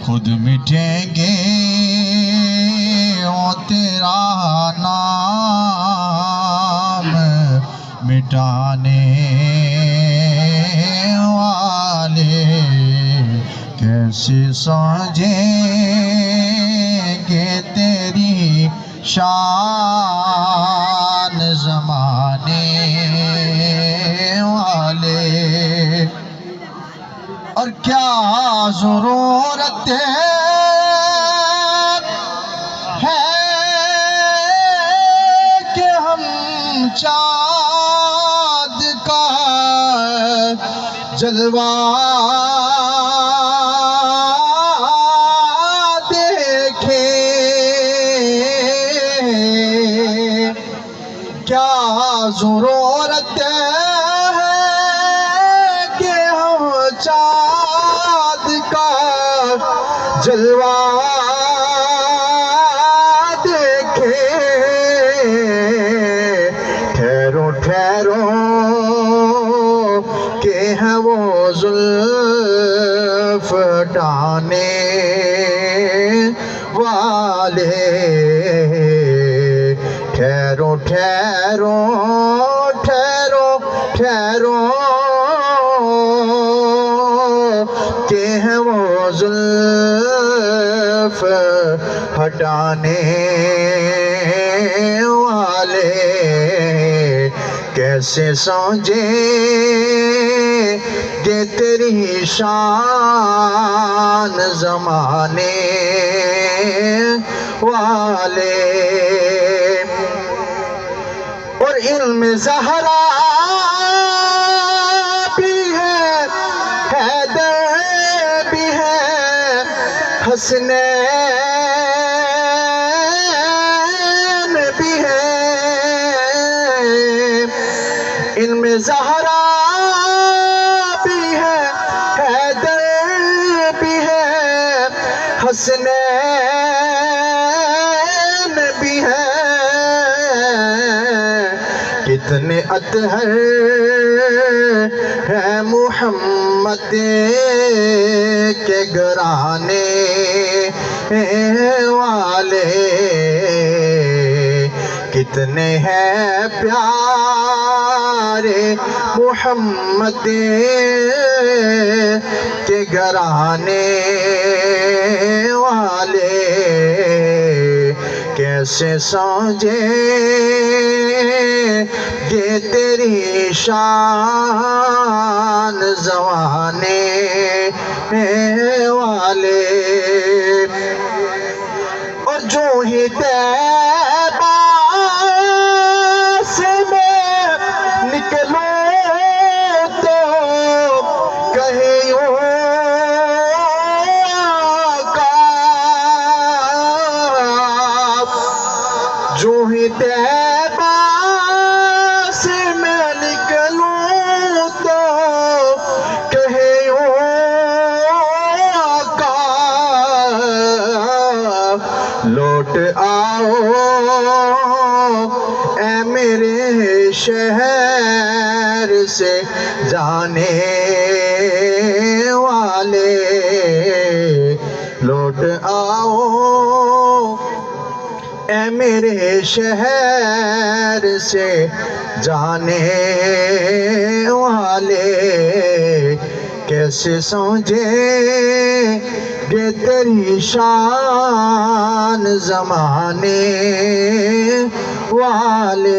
خود مٹیں گے وہ تیرا نام مٹانے والے کیسے سمجھیں گے تیری شان زمانے والے. اور کیا ضرورت ہے کہ ہم چاند کا جلوہ دیکھیں. کیا ضرورت ہے کہ ہم چاند کا جلوہ دیکھیں. ٹھہرو ٹھہرو کہ ہے وہ زلف ہٹانے والے. ٹھہرو ٹھہرو ٹھہرو ٹھہرو کہ ہے وہ زلف ہٹانے والے. کیسے سمجھیں گے تیری شان زمانے والے. اور علم زہرا بھی ہے حیدر بھی ہے حسنین بھی ہے. علم زہرا بھی ہے حیدر بھی ہے حسنین بھی ہے. کتنے اطہر ہیں محمد کے گھرانے والے. کتنے ہیں پیارے محمد کے گھرانے والے. کیسے سمجھیں گے تیری شان زمانے والے. اور جو ہی طیبہ سے میں نکلوں تو کہے جو ہی طیبہ سے میں نکلوں تو کہے آقا لوٹ آؤ اے میرے شہر سے جانے والے. لوٹ آؤ اے میرے شہر سے جانے والے. کیسے سمجھیں گے تیری شان زمانے والے.